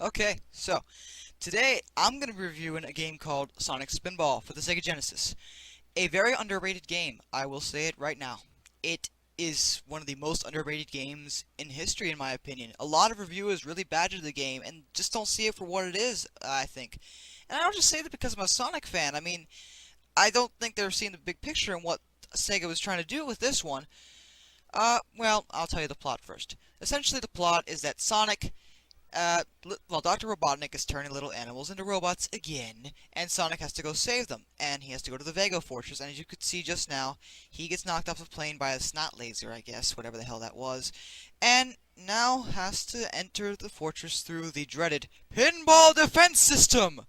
Okay, so today I'm going to be reviewing a game called Sonic Spinball for the Sega Genesis. A very underrated game, I will say it right now. It is one of the most underrated games in history, in my opinion. A lot of reviewers really badger the game and just don't see it for what it is, I think. And I don't just say that because I'm a Sonic fan. I mean, I don't think they're seeing the big picture and what Sega was trying to do with this one. Well, I'll tell you the plot first. Essentially, the plot is that Sonic Dr. Robotnik is turning little animals into robots again, and Sonic has to go save them, and he has to go to the Vega Fortress, and as you could see just now, he gets knocked off the plane by a snot laser, I guess, whatever the hell that was, and now has to enter the fortress through the dreaded Pinball Defense System!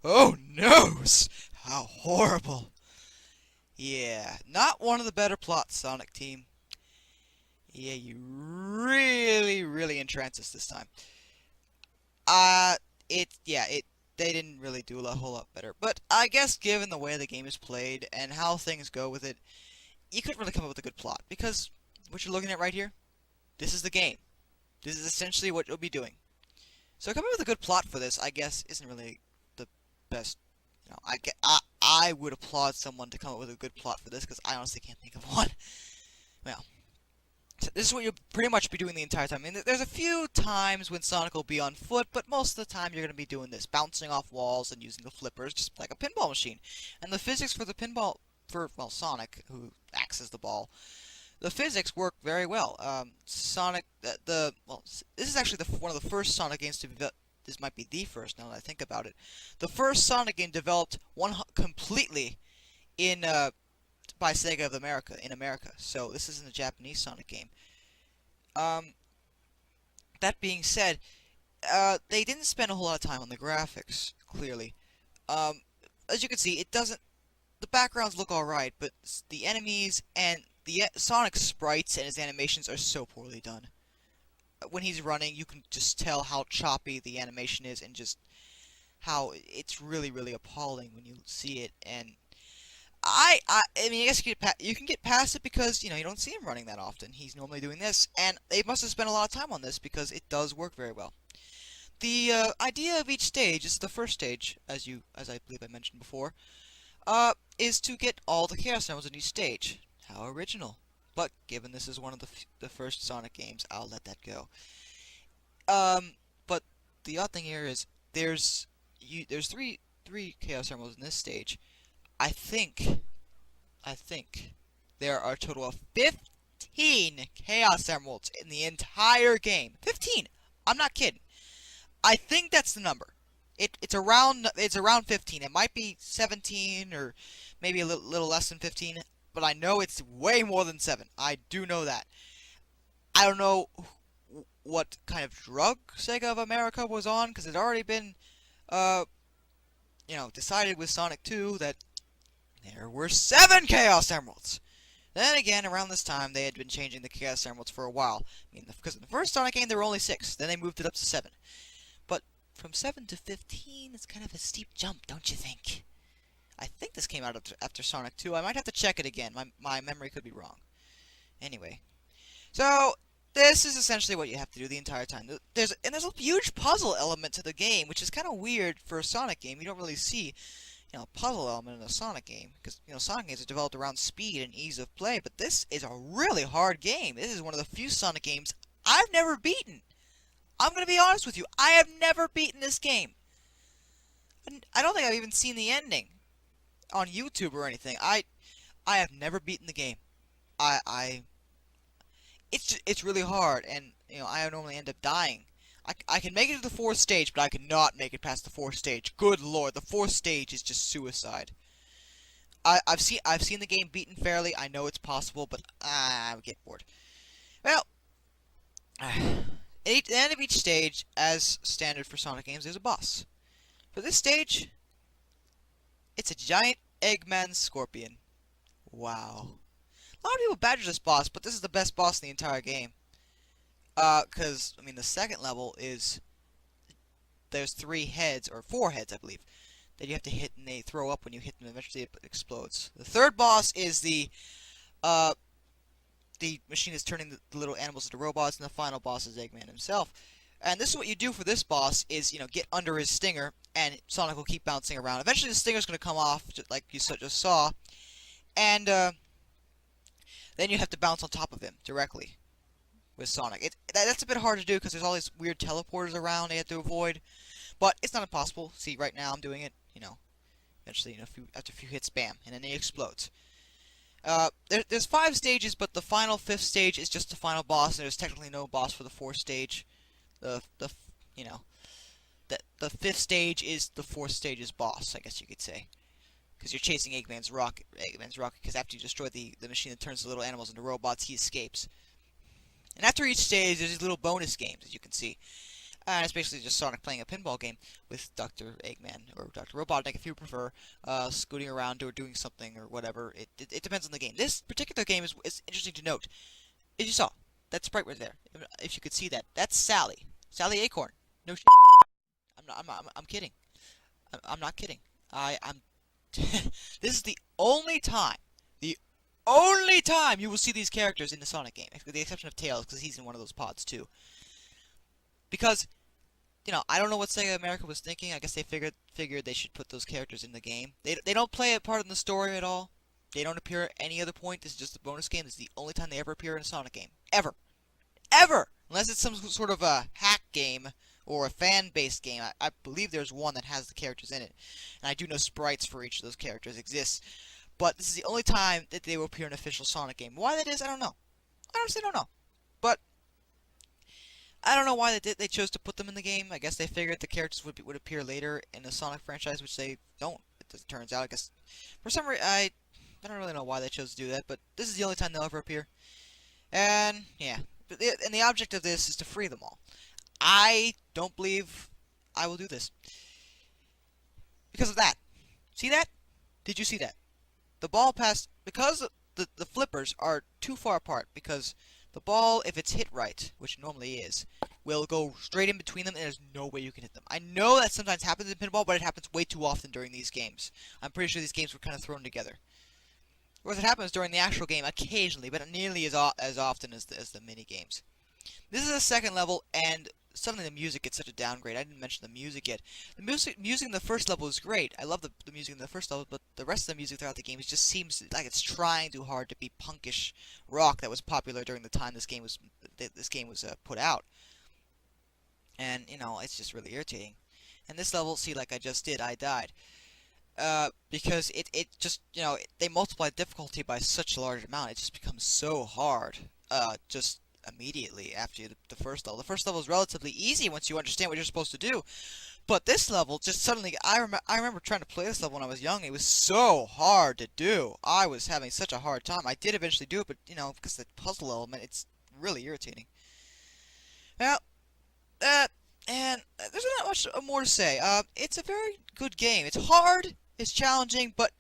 Oh noes! How horrible! Yeah, not one of the better plots, Sonic Team. Yeah, you really entranced us this time. Uh, they didn't really do a whole lot better. But I guess given the way the game is played and how things go with it, you couldn't really come up with a good plot. Because what you're looking at right here, this is the game. This is essentially what you'll be doing. So coming up with a good plot for this, I guess, isn't really the best. I would applaud someone to come up with a good plot for this, because I honestly can't think of one. Well, so this is what you'll pretty much be doing the entire time. I mean, there's a few times when Sonic will be on foot, but most of the time you're going to be doing this, bouncing off walls and using the flippers, just like a pinball machine. And the physics for the pinball, Sonic, who acts as the ball, the physics work very well. Sonic, this is actually one of the first Sonic games to be, this might be the first now that I think about it. The first Sonic game developed completely in, by Sega of America in America. So this isn't a Japanese Sonic game. Um, that being said, they didn't spend a whole lot of time on the graphics. Clearly, as you can see, it doesn't. The backgrounds look alright, but the enemies and the Sonic sprites and his animations are so poorly done. When he's running, you can just tell how choppy the animation is, and just how it's really appalling when you see it. And I mean, I guess you can get past it because, you don't see him running that often. He's normally doing this, and they must have spent a lot of time on this because it does work very well. The idea of each stage is the first stage, as I believe I mentioned before, is to get all the Chaos Emeralds in each stage. How original! But given this is one of the first Sonic games, I'll let that go. But the odd thing here is there's three Chaos Emeralds in this stage. I think there are a total of 15 Chaos Emeralds in the entire game. 15! I'm not kidding. I think that's the number. It's around 15. It might be 17 or maybe a little less than 15, but I know it's way more than 7. I do know that. I don't know what kind of drug Sega of America was on, because it had already been decided with Sonic 2 that there were 7 Chaos Emeralds! Then again, around this time, they had been changing the Chaos Emeralds for a while. I mean, because in the first Sonic game, there were only 6. Then they moved it up to 7. But from 7 to 15, it's kind of a steep jump, don't you think? I think this came out after Sonic 2. I might have to check it again. My memory could be wrong. Anyway. So, this is essentially what you have to do the entire time. There's a huge puzzle element to the game, which is kind of weird for a Sonic game. You don't really see puzzle element in a Sonic game, because, Sonic games are developed around speed and ease of play, but this is a really hard game. This is one of the few Sonic games I've never beaten. I'm going to be honest with you, I have never beaten this game. I don't think I've even seen the ending on YouTube or anything. I have never beaten the game. It's really hard, and, I normally end up dying. I can make it to the 4th stage, but I cannot make it past the 4th stage. Good lord, the 4th stage is just suicide. I've seen the game beaten fairly. I know it's possible, but I would get bored. Well, at the end of each stage, as standard for Sonic games, there's a boss. For this stage, it's a giant Eggman Scorpion. Wow. A lot of people badger this boss, but this is the best boss in the entire game. Because, I mean, the second level is, there's 3 heads, or 4 heads, I believe, that you have to hit, and they throw up when you hit them, and eventually it explodes. The third boss is the machine is turning the little animals into robots, and the final boss is Eggman himself. And this is what you do for this boss is, get under his stinger, and Sonic will keep bouncing around. Eventually the stinger's going to come off, just like you just saw, and then you have to bounce on top of him directly with Sonic. That's a bit hard to do because there's all these weird teleporters around they have to avoid, but it's not impossible. See, right now I'm doing it, eventually, after a few hits, bam, and then he explodes. There's 5 stages, but the final 5th stage is just the final boss, and there's technically no boss for the 4th stage. The 5th stage is the 4th stage's boss, I guess you could say, because you're chasing Eggman's rocket. Because after you destroy the machine that turns the little animals into robots, he escapes. And after each stage, there's these little bonus games, as you can see. And it's basically just Sonic playing a pinball game with Dr. Eggman, or Dr. Robotnik if you prefer, scooting around or doing something or whatever. It depends on the game. This particular game is interesting to note. As you saw, that sprite right there, if you could see that, that's Sally. Sally Acorn. No shit. I'm kidding. I'm not kidding. I'm this is the only time you will see these characters in the Sonic game, with the exception of Tails, because he's in one of those pods too. Because, I don't know what Sega America was thinking. I guess they figured they should put those characters in the game. They don't play a part in the story at all. They don't appear at any other point. This is just a bonus game. This is the only time they ever appear in a Sonic game. Ever. Ever! Unless it's some sort of a hack game or a fan-based game. I believe there's one that has the characters in it. And I do know sprites for each of those characters exist. But this is the only time that they will appear in an official Sonic game. Why that is, I don't know. I honestly don't know. But I don't know why they chose to put them in the game. I guess they figured the characters would appear later in the Sonic franchise, which they don't. It turns out, I guess for some reason I don't really know why they chose to do that. But this is the only time they'll ever appear. And yeah, and the object of this is to free them all. I don't believe I will do this because of that. See that? Did you see that? The ball passed because the flippers are too far apart, because the ball, if it's hit right, which it normally is, will go straight in between them, and there's no way you can hit them. I know that sometimes happens in pinball, but it happens way too often during these games. I'm pretty sure these games were kind of thrown together. Whereas it happens during the actual game occasionally, but not nearly as often as the mini games. This is the second level, and suddenly the music gets such a downgrade. I didn't mention the music yet. The music in the first level is great. I love the music in the first level, but the rest of the music throughout the game just seems like it's trying too hard to be punkish rock that was popular during the time this game was put out. And it's just really irritating. And this level, see, like I just did, I died. Because it just, they multiply difficulty by such a large amount. It just becomes so hard. Just immediately after the first level. The first level is relatively easy once you understand what you're supposed to do. But this level, just suddenly, I remember trying to play this level when I was young. It was so hard to do. I was having such a hard time. I did eventually do it, but, because the puzzle element, it's really irritating. Well, and there's not much more to say. It's a very good game. It's hard, it's challenging, but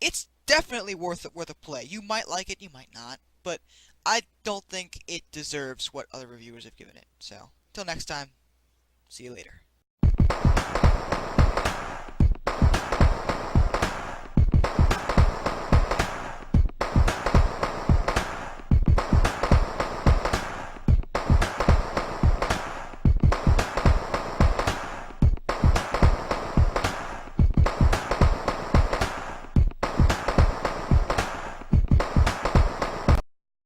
it's definitely worth a play. You might like it, you might not, but I don't think it deserves what other reviewers have given it. So, till next time, see you later.